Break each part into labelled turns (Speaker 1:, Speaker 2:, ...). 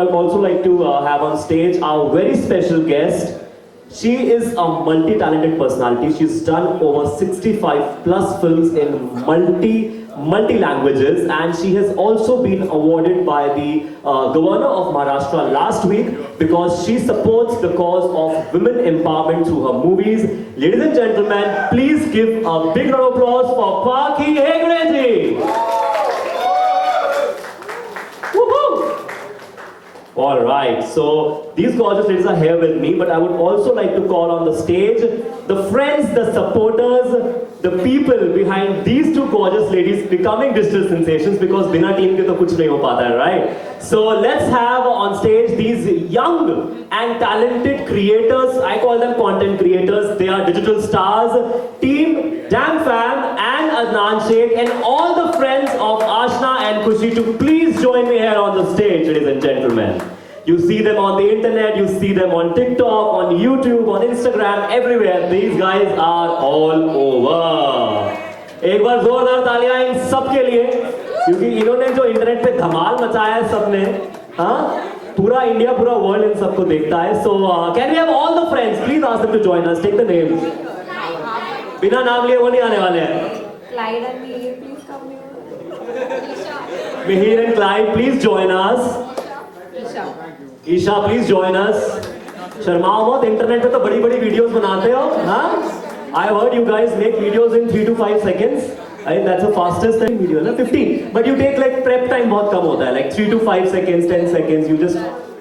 Speaker 1: I would also like to have on stage our very special guest. She is a multi-talented personality. She's done over 65 plus films in multi languages, and she has also been awarded by the governor of Maharashtra last week because she supports the cause of women empowerment through her movies. Ladies and gentlemen, please give a big round of applause for Paki Hegde ji. Alright, so these gorgeous ladies are here with me, but I would also like to call on the stage the friends, the supporters, the people behind these two gorgeous ladies becoming digital sensations, because bina team ke to kuch nahi ho pata hai, right? So let's have on stage these young and talented creators. I call them content creators. They are digital stars. Team Damn Fam and Adnan Sheikh and all the friends of Ashna and Khushi to please join me here on the stage, ladies and gentlemen. You see them on the internet, you see them on TikTok, on YouTube, on Instagram, everywhere. These guys are all over. एक बार जोरदार तालियां इन सब के लिए, क्योंकि इन्होंने जो internet पे धमाल मचाया है सबने, हाँ, पूरा इंडिया, पूरा वर्ल्ड इन सबको देखता है. So can we have all the friends? Please ask them to join us. Take the names. बिना नाम लिए वो नहीं आने वाले हैं.
Speaker 2: Clyde and Mihir, please come here.
Speaker 1: Mihir and Clyde, please join us. Isha please join us. शर्माओ मत, इंटरनेट पे तो बड़ी बड़ी वीडियोस बनाते हो, हाँ? I heard you guys make videos in 3 to 5 seconds. I think that's the fastest time video, ना? 15. But you take like prep time बहुत कम होता है, like 3 to 5 seconds, 10 seconds. You just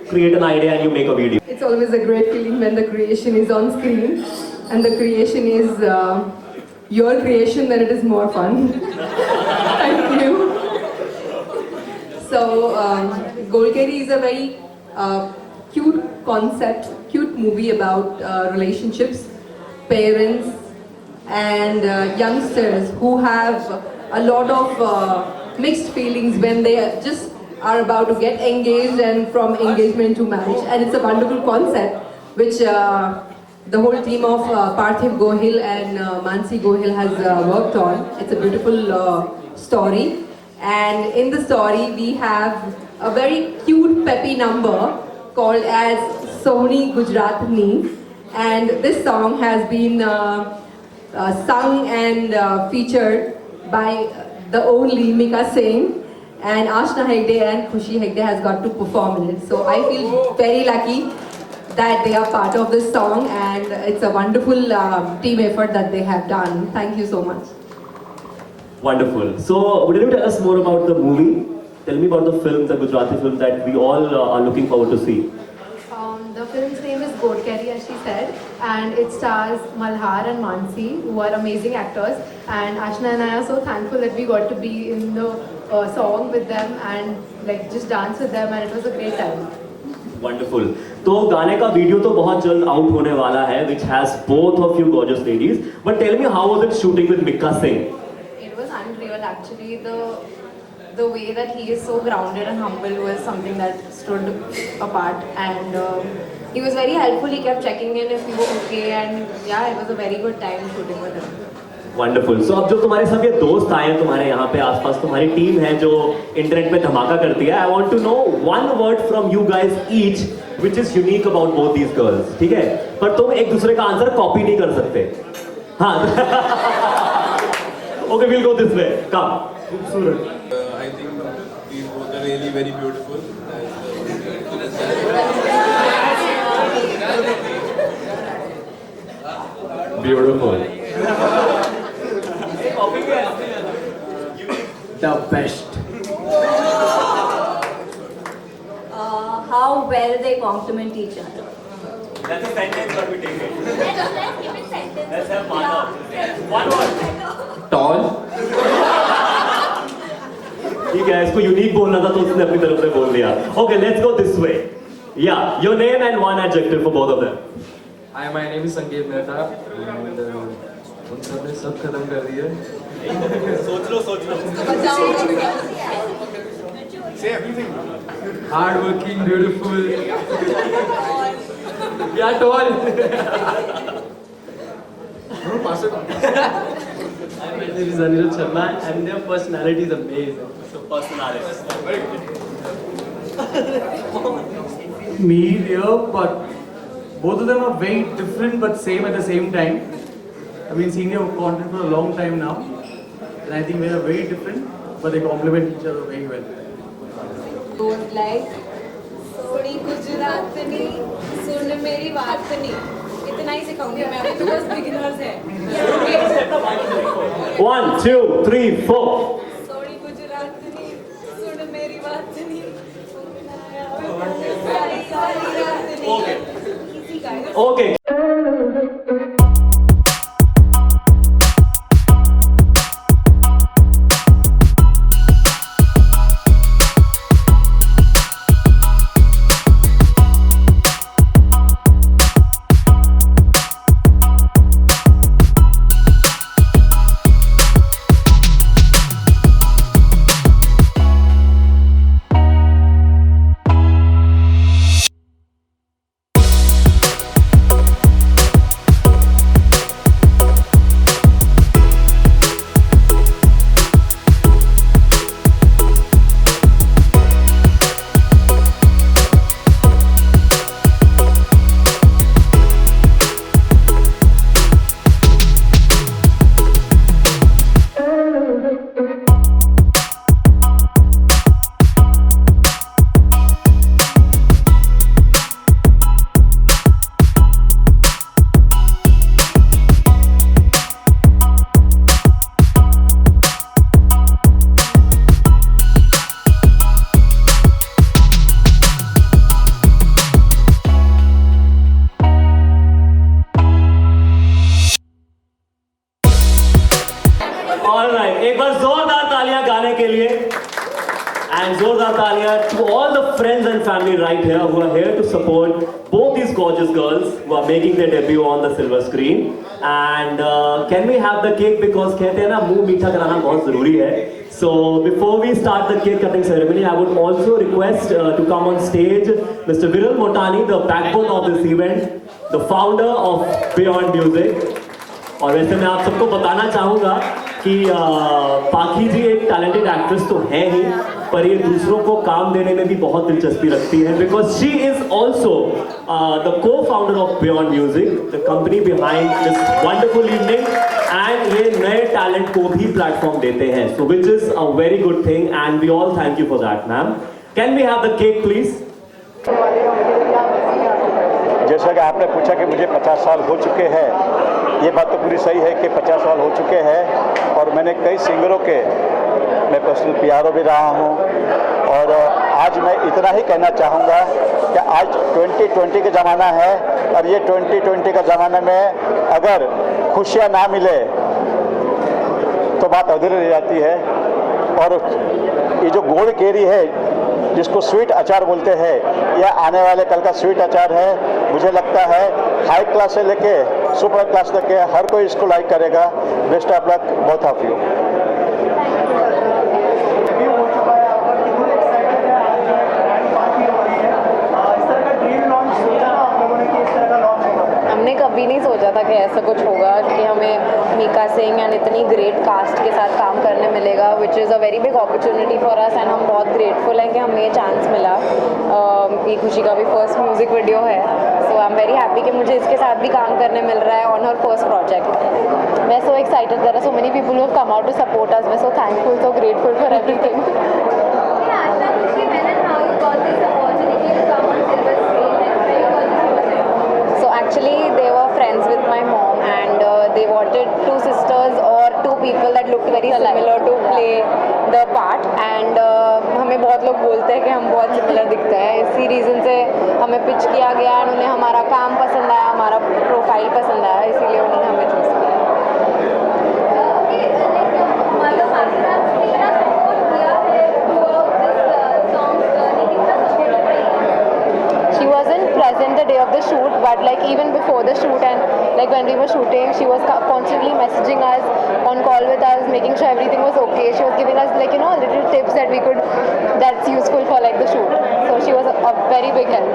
Speaker 1: create an idea and you make a video.
Speaker 2: It's always a great feeling when the creation is on screen and the creation is your creation, then it is more fun. Thank you. So, Golkeri is a very cute concept, cute movie about relationships, parents and youngsters who have a lot of mixed feelings when they just are about to get engaged and from engagement to marriage. And it's a wonderful concept which the whole team of Parthiv Gohil and Mansi Gohil has worked on. It's a beautiful story. And in the story we have a very cute peppy number called as Sohni Gujaratni, and this song has been sung and featured by the only Mika Singh, and Ashna Hegde and Khushi Hegde has got to perform it. So I feel very lucky that they are part of this song, and it's a wonderful team effort that they have done. Thank you so much.
Speaker 1: Wonderful. So, would you tell us more about the movie? Tell me about the film, the Gujarati film that we all are looking forward to see.
Speaker 2: The film's name is Golkeri, as she said, and it stars Malhar and Mansi, who are amazing actors. And Ashna and I are so thankful that we got to be in the song with them and like just dance with them, and it was a great time.
Speaker 1: Wonderful. तो गाने का video तो बहुत जल्द out होने वाला है, which has both of you gorgeous ladies. But tell me, how was it shooting with Mika Singh?
Speaker 2: Unreal, actually. The way that he is so grounded and humble was something that stood apart, and he was very helpful. He kept checking in if we were okay, and yeah, it was a very good time shooting with him.
Speaker 1: Wonderful. So अब जो तुम्हारे सब ये दोस्त आए हैं तुम्हारे यहाँ पे आसपास, तुम्हारी टीम है जो इंटरनेट पे धमाका करती है, I want to know one word from you guys each which is unique about both these girls. ठीक है? पर तुम एक दूसरे का आंसर कॉपी नहीं कर सकते. हाँ. Okay, we'll go this way. Come.
Speaker 3: I think these both are really very beautiful.
Speaker 1: Beautiful. The best.
Speaker 4: How well they complement each other.
Speaker 1: That's a sentence, but we take it.
Speaker 4: Let's give it sentence.
Speaker 1: Let's have one word. Tall. ठीक है, इसको unique बोलना था तो उसने अपनी तरफ से बोल दिया. Okay, let's go this way. Yeah, your name and one adjective for both of them.
Speaker 5: Hi, my name is Sanket Mehta and उन सब ने सब खत्म कर दिया.
Speaker 1: सोच लो.
Speaker 3: Say everything.
Speaker 5: Hard working, beautiful. Yeah, tall.
Speaker 3: No, pass it on.
Speaker 5: My name is Anirudh Sharma and their personality is amazing.
Speaker 1: So personality.
Speaker 3: Very good.
Speaker 5: me here, but both of them are very different but same at the same time. I've been seeing your content for a long time now, and I think they are very different, but they complement each other very well.
Speaker 6: Don't like Soni गुजरातनी सुन मेरी बातनी इतना ही सिखाऊंगी मैं अभी because beginners है
Speaker 1: 1, 2, 3, 4.
Speaker 6: सोनी गुजरातनी सुन मेरी बातनी सारी सारी रातनी easy guys
Speaker 1: Okay. Alright, एक बार जोरदार तालियां गाने के लिए and जोरदार तालियां to all the friends and family right here who are here to support both these gorgeous girls who are making their debut on the silver screen. And can we have the cake because कहते हैं ना मुंह मीठा कराना बहुत जरूरी है. So before we start the cake cutting ceremony, I would also request to come on stage Mr. Viral Motani, the backbone of this event, the founder of Beyond Music. और वैसे मैं आप सबको बताना चाहूँगा कि पाखी जी एक टैलेंटेड एक्ट्रेस तो है ही, पर ये दूसरों को काम देने में भी बहुत दिलचस्पी रखती है because she is also the co founder of Beyond Music, the company behind this wonderful evening, and ये नए टैलेंट को भी प्लेटफॉर्म देते हैं, so which is a very good thing and we all thank you for that. Ma'am, can we have the cake please?
Speaker 7: जैसा कि आपने पूछा कि मुझे 50 साल हो चुके हैं, ये बात तो पूरी सही है कि 50 साल हो चुके हैं और मैंने कई सिंगरों के मैं पर्सनल पियारो भी रहा हूँ. और आज मैं इतना ही कहना चाहूँगा कि आज 2020 का ज़माना है और ये 2020 का ज़माने में अगर खुशियाँ ना मिले तो बात अधूरी रह जाती है. और ये जो गोड़ केरी है जिसको स्वीट अचार बोलते हैं, यह आने वाले कल का स्वीट अचार है. मुझे लगता है हाई क्लास से लेके सुपर क्लास तक के हर कोई इसको लाइक करेगा. Best of luck both of you.
Speaker 8: हमने कभी नहीं सोचा था कि ऐसा कुछ होगा कि हमें मीका सिंह एंड इतनी ग्रेट कास्ट के साथ काम करने मिलेगा, which is a very big opportunity for us and हम बहुत ग्रेटफुल हैं कि हमें ये चांस मिला. ये खुशी का भी फर्स्ट म्यूज़िक वीडियो है, so I am very happy कि मुझे इसके साथ भी काम करने मिल रहा है on her first project. We are so excited, there are so many people who have come out to support us. We are so thankful, so grateful for everything. Actually, they were friends with my mom and they wanted two sisters or two people that looked very similar to play the part. And हमें बहुत लोग बोलते हैं कि हम बहुत similar दिखते हैं, इसी रीज़न से हमें पिच किया गया और उन्हें हमारा काम पसंद आया, हमारा प्रोफाइल पसंद आया, इसीलिए उन्होंने हमें चूज़ किया. She wasn't present the day of the shoot, but like even before the shoot and like when we were shooting, she was constantly messaging us, on call with us, making sure everything was okay. She was giving us like, you know, little tips that we could, that's useful for like the shoot. So she was a very big help.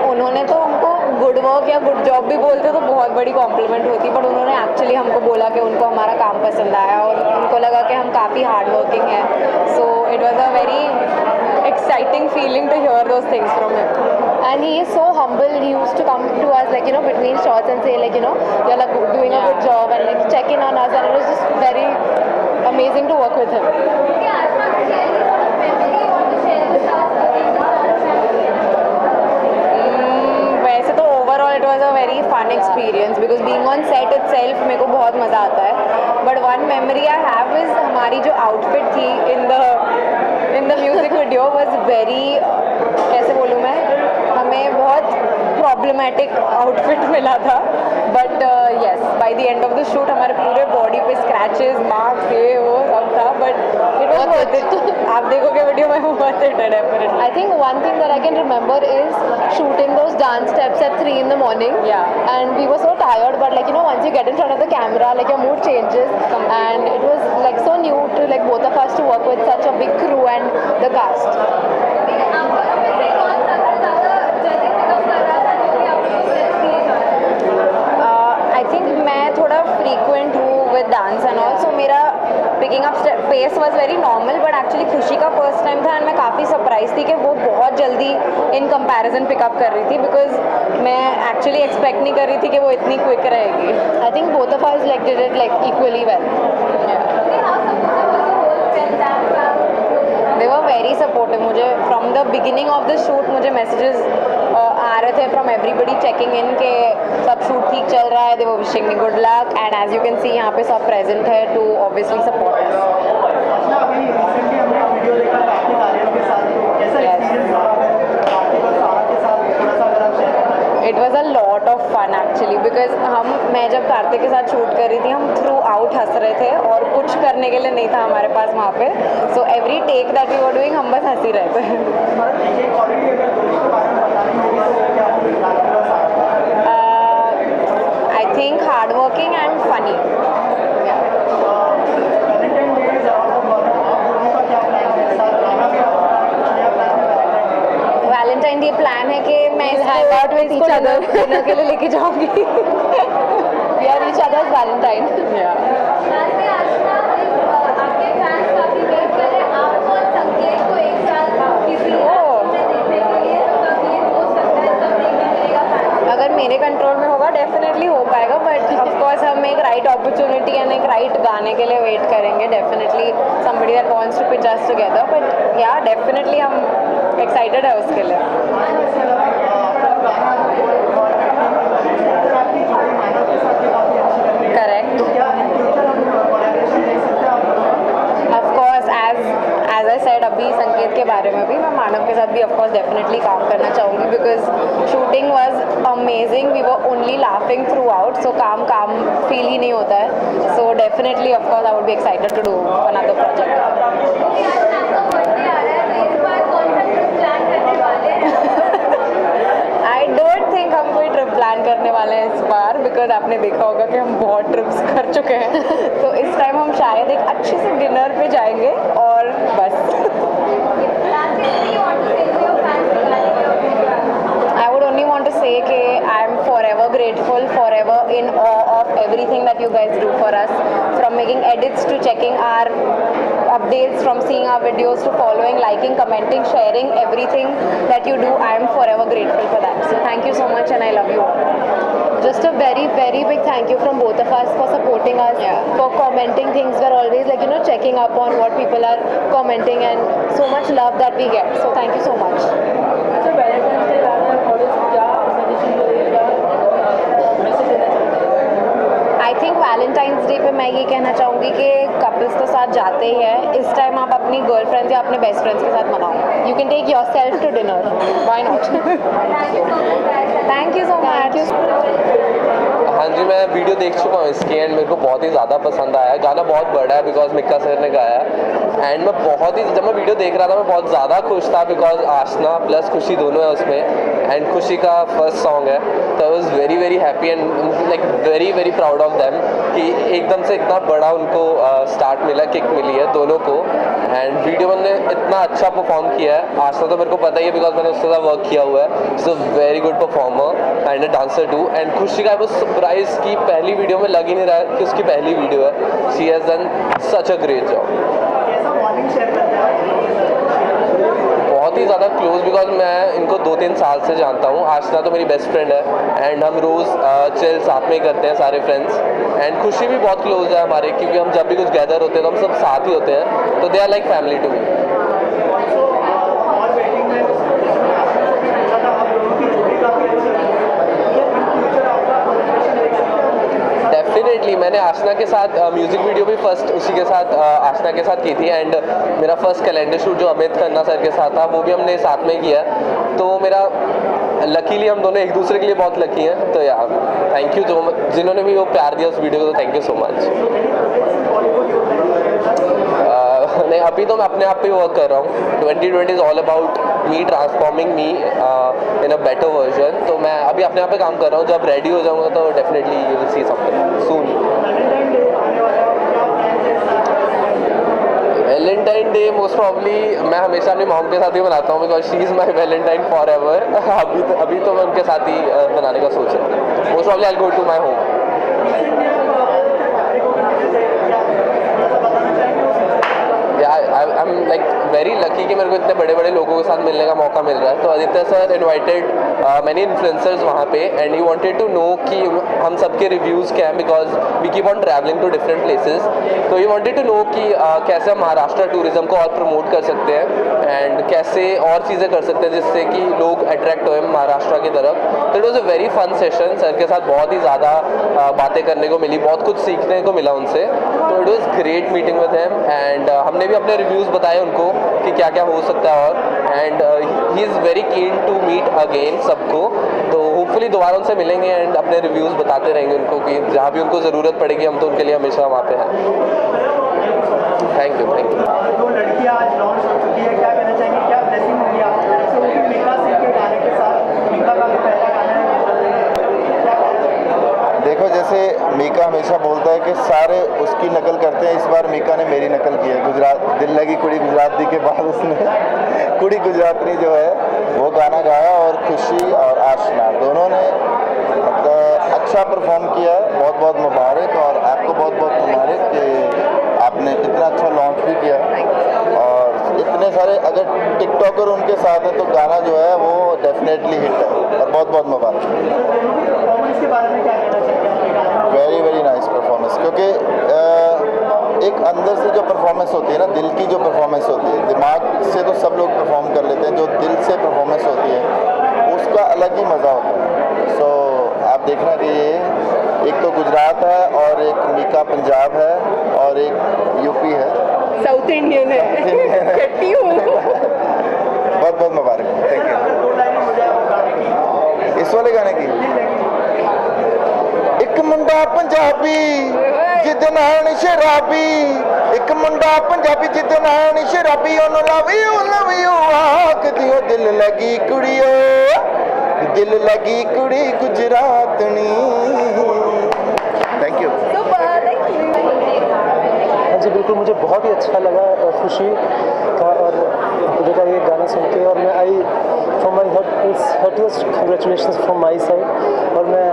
Speaker 8: उन्होंने तो हमको good work या good job भी बोलते तो बहुत बड़ी complement होती, बट उन्होंने एक्चुअली हमको बोला कि उनको हमारा काम पसंद आया और उनको लगा कि हम काफ़ी हार्ड वर्किंग हैं. So it was a very exciting feeling to hear those things from him. And he is so humble. He used to come to us like, you know, between shots and say like, you know, you're like doing a good job and like check in on us, and it was just very amazing to work with him. वैसे तो overall it was a very fun experience because being on set itself मेरे को बहुत मज़ा आता है. But one memory I have is हमारी जो आउटफिट थी in the music video was very, कैसे बोलूँ मैं, हमें बहुत प्रॉब्लमेटिक आउटफिट मिला था. But yes, by the end of the shoot हमारे पूरे बॉडी पे स्क्रैचेस, मार्क्स, ये वो सब था. But it was worth it. आप देखोगे वीडियो में, वर्थ इट है definitely. I think one thing that I can remember is shooting those dance steps at 3 in the morning. Yeah. And we were so tired, but like, you know, once you get in front of the camera, like your mood changes. And it was like so new to like both of us to work with such a big crew and the cast. I think मैं थोड़ा frequent हूँ with dance and also मेरा picking up pace was very normal, but actually खुशी का first time था and मैं काफ़ी surprised थी कि वो बहुत जल्दी in comparison pick up कर रही थी, because मैं actually expect नहीं कर रही थी कि वो इतनी quick रहेगी. I think both of us like did it like equally well. They were very supportive. मुझे from the beginning of the shoot मुझे messages आ रहे थे from everybody checking in के सब shoot ठीक चल रहा है. They were wishing me good luck, and as you can see यहाँ पे सब present है to obviously support us. It was a lot of fun actually, because मैं जब कार्तिक के साथ शूट कर रही थी हम थ्रू आउट हंस रहे थे और कुछ करने के लिए नहीं था हमारे पास वहाँ पे. So every take that we were doing हम बस हंस ही रहे थे. I think hard working and funny. Valentine day plan है कि मैं hang out with each other dinner के लिए लेके जाऊंगी. We are each other's Valentine. अगर मेरे कंट्रोल में होगा डेफिनेटली हो पाएगा, बट ऑफ कोर्स हम एक राइट अपॉर्चुनिटी एंड एक राइट गाने के लिए वेट करेंगे. Definitely somebody that wants to pitch us together, but yeah definitely हम एक्साइटेड है उसके लिए. Correct. Of course as I said अभी संकेत के बारे में भी, मैं मानव के साथ भी ऑफ कोर्स डेफिनेटली काम करना चाहूँगी, because shooting was amazing. We were only laughing throughout, so काम फील ही नहीं होता है. So definitely of course I would be excited to do another project. I don't think हम कोई ट्रिप प्लान करने वाले हैं इस बार, बिकॉज आपने देखा होगा कि हम बहुत ट्रिप्स कर चुके हैं. तो इस टाइम हम शायद एक अच्छे से डिनर पे जाएंगे और बस. I would only want to say that I am forever grateful, forever in awe of everything that you guys do for us, from making edits to checking our updates, from seeing our videos to following, liking, commenting, sharing, everything that you do. I am forever grateful for that. So thank you so much and I love you all. Just a very, very big thank you from both of us for supporting us, for commenting things. We're always like, you know, checking up on what people are commenting, and so much love that we get. So thank you so much. I think Valentine's day पे मैं ये कहना चाहूँगी कि couples तो साथ जाते ही हैं, इस टाइम आप अपनी गर्लफ्रेंड्स या अपने बेस्ट फ्रेंड्स के साथ मनाओ. You can take yourself to dinner, why not. Thank you so much.
Speaker 9: हाँ जी, मैं वीडियो देख चुका हूँ इसकी एंड मेरे को बहुत ही ज़्यादा पसंद आया. गाना बहुत बड़ा है बिकॉज मिक्का सर ने गाया है, एंड मैं बहुत ही, जब मैं वीडियो देख रहा था मैं बहुत ज़्यादा खुश था बिकॉज आशना प्लस खुशी दोनों है उसमें, एंड खुशी का फर्स्ट सॉन्ग है. तो I was very very happy and like very very proud of them कि एकदम से इतना बड़ा उनको स्टार्ट मिला, किक मिली है दोनों को. एंड वीडियो में ने इतना अच्छा परफॉर्म किया है। आशना तो मेरे को पता ही है बिकॉज मैंने उसके साथ वर्क किया हुआ है। It's a very good performer and a dancer too. And Khushi का आई वाज सरप्राइज कि पहली वीडियो में लग ही नहीं रहा है कि उसकी पहली वीडियो है। She has done such a great job. बहुत ही ज़्यादा क्लोज बिकॉज मैं इनको 2-3 साल से जानता हूँ। आशना तो मेरी बेस्ट फ्रेंड है एंड हम रोज़ चिल साथ में ही करते हैं सारे फ्रेंड्स। एंड खुशी भी बहुत क्लोज है हमारे, क्योंकि हम जब भी कुछ गैदर होते हैं तो हम सब साथ ही होते हैं, तो they are like family to me. Definitely मैंने आशना के साथ म्यूज़िक वीडियो भी फर्स्ट उसी के साथ आशना के साथ की थी। एंड मेरा फर्स्ट कैलेंडर शूट जो अमित खन्ना सर के साथ था वो भी हमने साथ में किया। तो मेरा लकीली हम दोनों एक दूसरे के लिए बहुत लकी हैं। तो यार थैंक यू जो जिन्होंने भी वो प्यार दिया उस वीडियो को, तो थैंक यू सो मच। नहीं, अभी तो मैं अपने आप पे वर्क कर रहा हूँ। 2020 is all about me transforming me in a better version. तो मैं अभी अपने आप पे काम कर रहा हूँ। जब रेडी हो जाऊँगा तो definitely you will see something soon. Valentine day most probably मैं हमेशा अपनी मॉम के साथ ही मनाता हूँ because she is my Valentine for ever. अभी तो मैं उनके साथ ही बनाने का सोच रहा हूँ। Most probably I will go to my home. I am like very lucky कि मेरे को इतने बड़े बड़े लोगों के साथ मिलने का मौका मिल रहा है। तो Aditya sir invited many influencers वहाँ पे and he wanted to know कि हम सबके रिव्यूज़ क्या हैं because we keep on travelling to different places. तो ही वांटेड टू नो कि कैसे हम महाराष्ट्र टूरिज्म को और प्रमोट कर सकते हैं एंड कैसे और चीज़ें कर सकते हैं जिससे कि लोग अट्रैक्ट हो महाराष्ट्र की तरफ। तो it was a very fun session. Sir के साथ बहुत ही ज़्यादा बातें करने को मिली, बहुत कुछ सीखने को मिला उनसे। तो it was great meeting with him and हमने भी अपने रिव्यूज़ बताए उनको कि क्या क्या हो सकता है। और and he is very keen to meet again सबको। तो होपफुली दोबारा उनसे मिलेंगे एंड अपने रिव्यूज़ बताते रहेंगे उनको कि जहाँ भी उनको ज़रूरत पड़ेगी हम तो उनके लिए हमेशा वहाँ पे हैं। Thank you. Thank you.
Speaker 10: दो लड़कियां आज लॉन्च हो चुकी है, क्या कहना चाहेंगे, क्या ब्लेसिंग होगी आपको? जैसे वो भी मीका सिंह के गाने के साथ, मीका का भी पहला गाना है।
Speaker 11: देखो, जैसे मीका हमेशा बोलता है कि सारे उसकी नकल करते हैं, इस बार मीका ने मेरी नकल की है। गुजरात दिल लगी कुड़ी गुजराती के बाद उसने कुड़ी गुजराती जो है वो गाना गाया और खुशी और आशना दोनों ने अच्छा परफॉर्म किया है। बहुत बहुत मुबारक और आपको बहुत बहुत मुबारक कि आपने इतना अच्छा लॉन्च भी किया और इतने सारे अगर टिकटॉकर उनके साथ हैं तो गाना जो है वो डेफिनेटली हिट है और बहुत बहुत मुबारक।
Speaker 10: परफॉर्मेंस के बारे में क्या कहना चाहिए?
Speaker 11: वेरी वेरी नाइस परफॉर्मेंस, क्योंकि एक अंदर से जो परफॉर्मेंस होती है ना, दिल की जो परफॉर्मेंस होती है, दिमाग से तो सब लोग परफॉर्म कर लेते हैं, जो दिल से परफॉर्मेंस होती है उसका अलग ही मज़ा होता है। सो आप देखना कि ये एक तो गुजरात है और एक मीका पंजाब है और एक यूपी है,
Speaker 2: साउथ इंडियन है। छठी हूँ।
Speaker 11: बहुत बहुत मुबारक। Thank you. इस वाले गाने की एक मुंडा पंजाबी जिद नाल शराबी, एक मुंडा पंजाबी जिद नाल शराबी, ओनू लव यू आखदी ओ दिल लगी कुड़ियो, दिल लगी कुड़ी गुजरातनी। Thank you.
Speaker 12: हाँ जी बिल्कुल, मुझे बहुत ही अच्छा लगा खुशी का और पूजा का ये गाना सुन के। और मैं I from my heartiest congratulations from my side. और मैं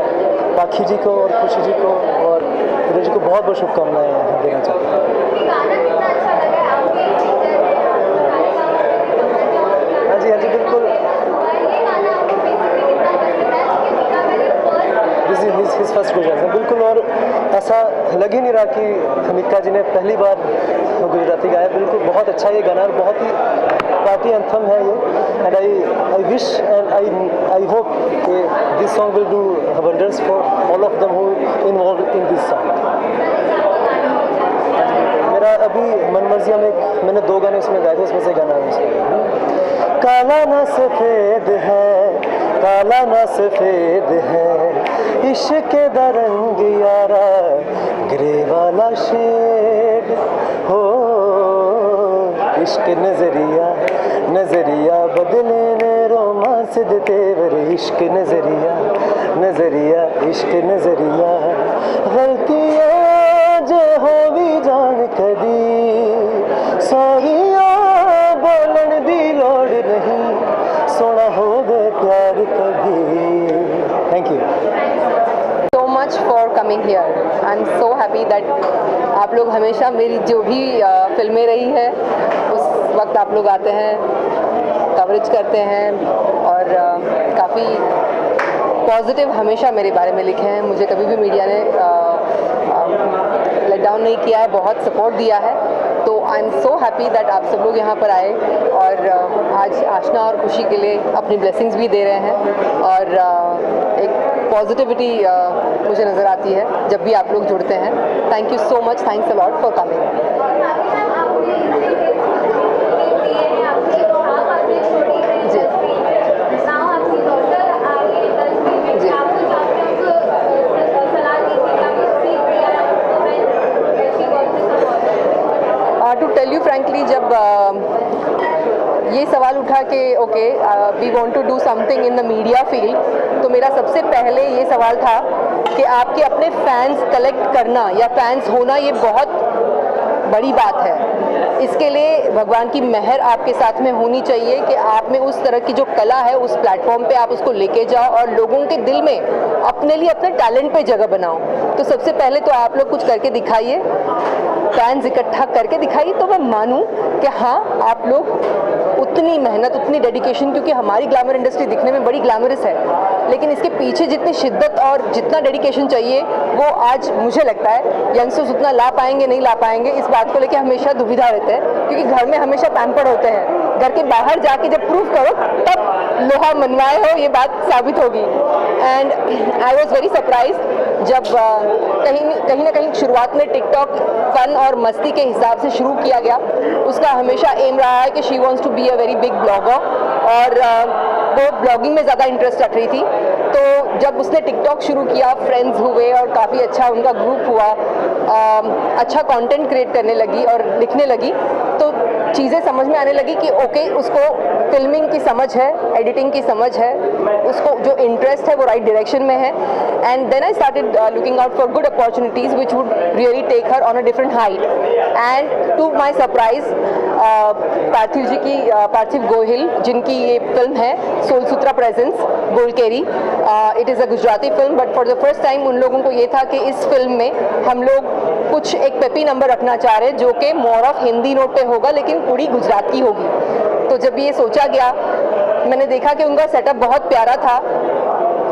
Speaker 12: पाखी जी को और खुशी जी को और पूजा जी को बहुत बहुत शुभकामनाएं देना चाहता हूँ। हाँ जी बिल्कुल, हिज फर्स्ट गुजरात है बिल्कुल। और ऐसा लग ही नहीं रहा कि मीका जी ने पहली बार गुजराती गाया। बिल्कुल बहुत अच्छा ये गाना और बहुत ही पार्टी एंथम है ये। And I wish and I hope कि this song will do wonders for all of them who involve in this song. मेरा अभी मन मर्जिया में मैंने 2 गाने उसमें गाए थे, उसमें से गाना है काला ना सफेद है, काला ना सफेद है, इश्क दा रंग यारा ग्रे वाला शेड हो, इश्क नजरिया नजरिया बदले ने रोमांस दे तेवर, इश्क नजरिया नजरिया इश्क नजरिया, गलतियां जे हो भी जान कदी सारिया
Speaker 8: लोग हमेशा मेरी जो भी फिल्में रही है उस वक्त आप लोग आते हैं, कवरेज करते हैं और काफ़ी पॉजिटिव हमेशा मेरे बारे में लिखे हैं। मुझे कभी भी मीडिया ने लेट डाउन नहीं किया है, बहुत सपोर्ट दिया है। तो I am so happy that आप सब लोग यहाँ पर आए और आज आशना और खुशी के लिए अपनी ब्लेसिंग्स भी दे रहे हैं और एक पॉजिटिविटी मुझे नज़र आती है जब भी आप लोग जुड़ते हैं। Thank you so much, thanks a lot for coming. To tell you frankly, जब ये सवाल उठा कि okay we want to do something in the media field, तो मेरा सबसे पहले ये सवाल था कि आपके अपने फैंस कलेक्ट करना या फैंस होना ये बहुत बड़ी बात है। इसके लिए भगवान की मेहर आपके साथ में होनी चाहिए कि आप में उस तरह की जो कला है उस प्लेटफॉर्म पे आप उसको लेके जाओ और लोगों के दिल में अपने लिए अपने टैलेंट पे जगह बनाओ। तो सबसे पहले तो आप लोग कुछ करके दिखाइए, फैंस इकट्ठा करके दिखाइए, तो मैं मानूं कि हाँ आप लोग उतनी मेहनत, उतनी डेडिकेशन, क्योंकि हमारी ग्लैमर इंडस्ट्री दिखने में बड़ी ग्लैमरस है लेकिन इसके पीछे जितनी शिद्दत और जितना डेडिकेशन चाहिए वो आज मुझे लगता है यंगस्टर्स उतना ला पाएंगे नहीं ला पाएंगे। इस बात को लेकर हमेशा दुविधा रहते हैं क्योंकि घर में हमेशा पैम्पर्ड होते हैं, घर के बाहर जाके जब प्रूव करो तब लोहा मनवाए हो ये बात साबित होगी। And I was very surprise जब कहीं ना कहीं शुरुआत में टिकटॉक फन और मस्ती के हिसाब से शुरू किया गया। उसका हमेशा एम रहा है कि she wants to be a very big blogger और वो ब्लॉगिंग में ज़्यादा इंटरेस्ट रख रही थी। तो जब उसने टिकटॉक शुरू किया, फ्रेंड्स हुए और काफ़ी अच्छा उनका ग्रुप हुआ, अच्छा कंटेंट क्रिएट करने लगी और लिखने लगी, तो चीज़ें समझ में आने लगी कि ओके उसको फिल्मिंग की समझ है, एडिटिंग की समझ है, उसको जो इंटरेस्ट है वो राइट डायरेक्शन में है। And then I started looking out for good opportunities which would really take her on a different height. And to my surprise Parthiv Gohil जिनकी ये फिल्म है Soul Sutra presents Golkeri, it is a Gujarati film but for the first time उन लोगों को ये था कि इस फिल्म में हम लोग कुछ एक पेपी नंबर रखना चाह रहे हैं जो कि मोर ऑफ हिंदी नोट पे होगा लेकिन पूरी गुजराती होगी। तो जब ये सोचा गया मैंने देखा कि उनका सेटअप बहुत प्यारा था।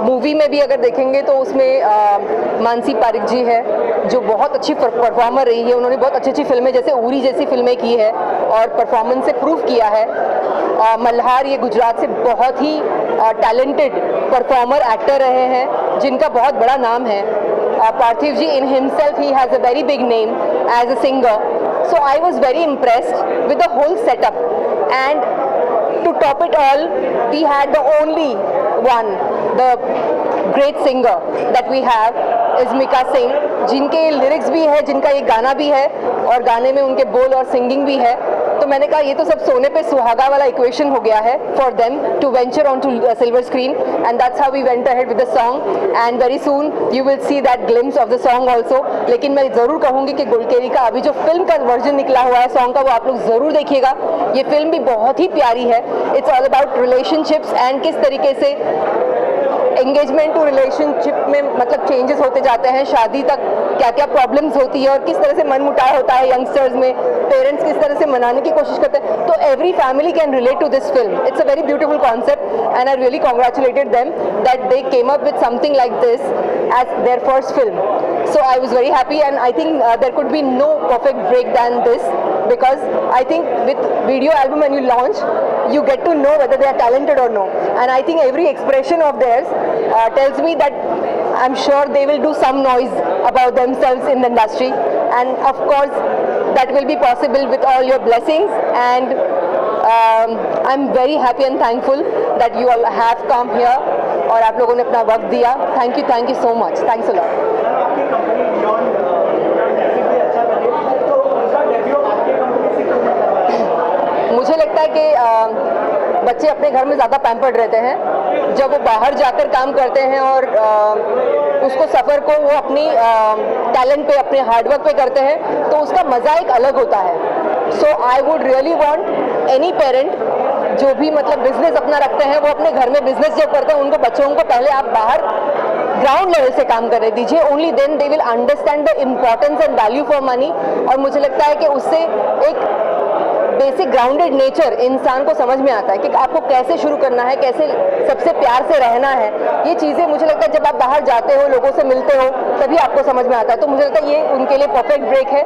Speaker 8: मूवी में भी अगर देखेंगे तो उसमें मानसी पारिक जी है जो बहुत अच्छी परफॉर्मर रही है। उन्होंने बहुत अच्छी अच्छी फिल्में जैसे उरी जैसी फिल्में की है और परफॉर्मेंस से प्रूव किया है। मल्हार ये गुजरात से बहुत ही टैलेंटेड परफॉर्मर एक्टर रहे हैं जिनका बहुत बड़ा नाम है। पार्थिव जी in himself he has a very big name as a singer, so I was very impressed with the whole setup. And to top it all, we had the only one, the great singer that we have is Mika Singh, जिनके lyrics भी है, जिनका ये गाना भी है और गाने में उनके बोल और सिंगिंग भी है। तो मैंने कहा ये तो सब सोने पे सुहागा वाला इक्वेशन हो गया है for them to venture on to silver screen and that's how we went ahead with the song and very soon you will see that glimpse of the song also. लेकिन मैं ज़रूर कहूँगी कि गुलकेरी का अभी जो फिल्म का वर्जन निकला हुआ है सॉन्ग का वो आप लोग ज़रूर देखिएगा। ये फिल्म भी बहुत ही प्यारी है। It's all about relationships and किस तरीके से एंगेजमेंट टू रिलेशनशिप में मतलब चेंजेस होते जाते हैं, शादी तक क्या क्या प्रॉब्लम्स होती है और किस तरह से मन मुटाव होता है यंगस्टर्स में, पेरेंट्स किस तरह से मनाने की कोशिश करते हैं। तो every family can relate to this film. It's a very beautiful concept and I really congratulated them that they came up with something like this as their first film. So I was very happy and I think there could be no perfect break than this because I think with video album when you launch you get to know whether they are talented or no, and I think every expression of theirs tells me that I'm sure they will do some noise about themselves in the industry, and of course that will be possible with all your blessings and I'm very happy and thankful that you all have come here और आप लोगों ने अपना वक्त दिया। Thank you so much, thanks a lot.
Speaker 10: आपकी company beyond भी अच्छा लगे तो उनका डेब्यू आपके कंपनी से क्यों नहीं करवाया?
Speaker 8: मुझे लगता है कि बच्चे अपने घर में ज़्यादा पैम्पर्ड रहते हैं। जब वो बाहर जाकर काम करते हैं और उसको सफ़र को वो अपनी टैलेंट पे, अपने हार्डवर्क पे करते हैं तो उसका मज़ा एक अलग होता है। So I would really want any parent जो भी मतलब बिजनेस अपना रखते हैं वो अपने घर में बिजनेस जब करते हैं उनको बच्चों को पहले आप बाहर ग्राउंड लेवल से काम करने दीजिए, only then they will understand the importance and value for money. और मुझे लगता है कि उससे एक बेसिक ग्राउंडेड नेचर इंसान को समझ में आता है कि आपको कैसे शुरू करना है, कैसे सबसे प्यार से रहना है। ये चीज़ें मुझे लगता है जब आप बाहर जाते हो, लोगों से मिलते हो, तभी आपको समझ में आता है। तो मुझे लगता है ये उनके लिए परफेक्ट ब्रेक है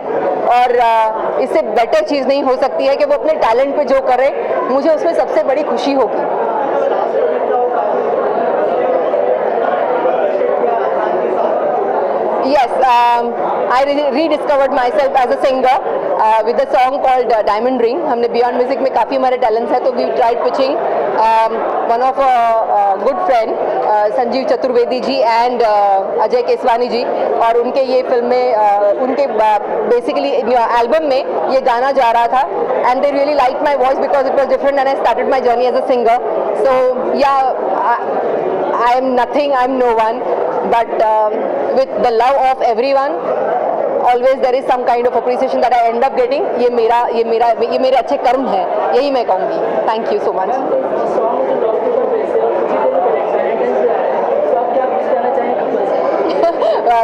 Speaker 8: और इससे बेटर चीज़ नहीं हो सकती है कि वो अपने टैलेंट पे जो करें, मुझे उसमें सबसे बड़ी खुशी होगी। Yes, I rediscovered myself as a singer with a song called Diamond Ring. हमने Beyond Music में काफ़ी हमारे टैलेंट्स हैं, तो we tried pitching one of a good friend Sanjeev Chaturvedi ji and Ajay Keswani ji, और उनके ये फिल्म में उनके बेसिकली एल्बम में ये गाना जा रहा था and they really like my voice because it was different and I started my journey as a singer. So yeah I am nothing, I am no one, but with the love of everyone, always there is some kind of appreciation that I end up getting. ये मेरे अच्छे कर्म है, यही मैं कहूँगी. Thank you so much.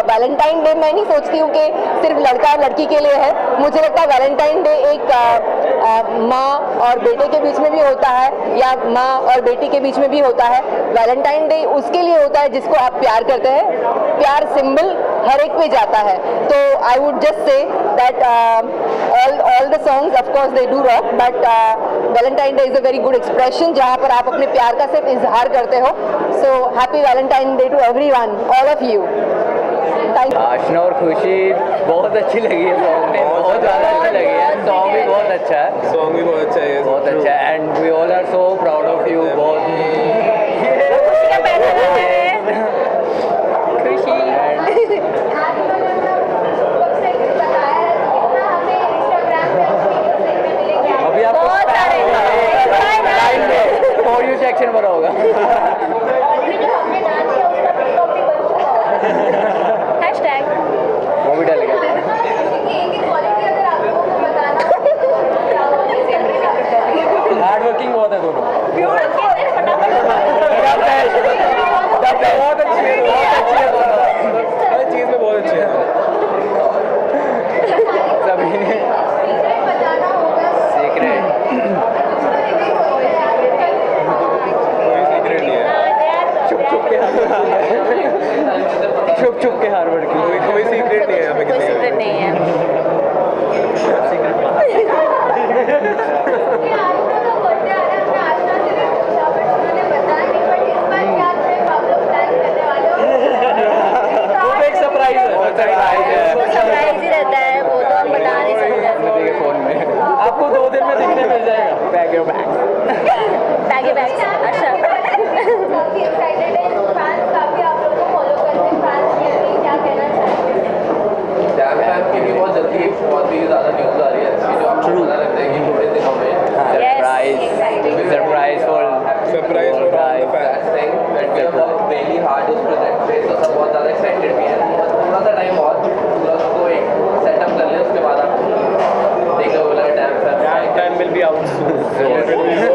Speaker 8: Valentine day मैं नहीं सोचती हूँ कि सिर्फ लड़का और लड़की के लिए है. मुझे लगता है वैलेंटाइन डे एक माँ और बेटे के बीच में भी होता है या माँ और बेटी के बीच में भी होता है. वैलेंटाइन डे उसके लिए होता है जिसको आप प्यार करते हैं. प्यार सिंबल हर एक पे जाता है. तो I would just say that all the songs of course they do rock, but Valentine Day is a very good expression जहाँ पर आप अपने प्यार का सिर्फ इजहार करते हो. So happy Valentine Day to everyone, all of you.
Speaker 13: आशना और खुशी बहुत अच्छी लगी है सॉन्ग में, बहुत ज़्यादा अच्छी लगी है. सॉन्ग भी बहुत अच्छा है,
Speaker 3: सॉन्ग भी बहुत अच्छा है,
Speaker 13: बहुत अच्छा है. And we all are so proud of you. बहुत अभी आपको फॉर यू सेक्शन बना होगा. वो भी डालेगा. हार्ड वर्किंग बहुत है दोनों. बहुत अच्छी है, बहुत अच्छी है दोनों. हर चीज़ में बहुत अच्छी है सभी. सीक्रेट छुप छुप के हार वर्ड की
Speaker 3: कोई सीक्रेट नहीं है यहाँ पे.
Speaker 8: कोई सीक्रेट नहीं है.
Speaker 13: वो एक सरप्राइज है.
Speaker 8: सरप्राइज ही रहता है वो, तो हम बता नहीं सकते.
Speaker 13: फोन में आपको 2 दिन में देखने मिल जाएगा. Bag your bag.
Speaker 8: Bag bag. अच्छा
Speaker 4: काफी एक्साइटेड है. फैंस काफी आप लोगों को फॉलो करते हैं. फैंस के लिए क्या कहना चाहेंगे?
Speaker 9: डैम फैन की भी बहुत जल्दी बहुत ही ज़्यादा न्यूज़ आ रही है इसकी, जो आपको पता लगता है कि थोड़े दिनों में
Speaker 13: सरप्राइज फॉर
Speaker 9: डेली हार्ड उस प्रोजेक्ट पे, तो सब बहुत ज़्यादा एक्साइटेड भी है. थोड़ा सा टाइम और पूरा उसको एक सेटअप कर लें, उसके बाद आप देख लो. Damn fan will be out soon.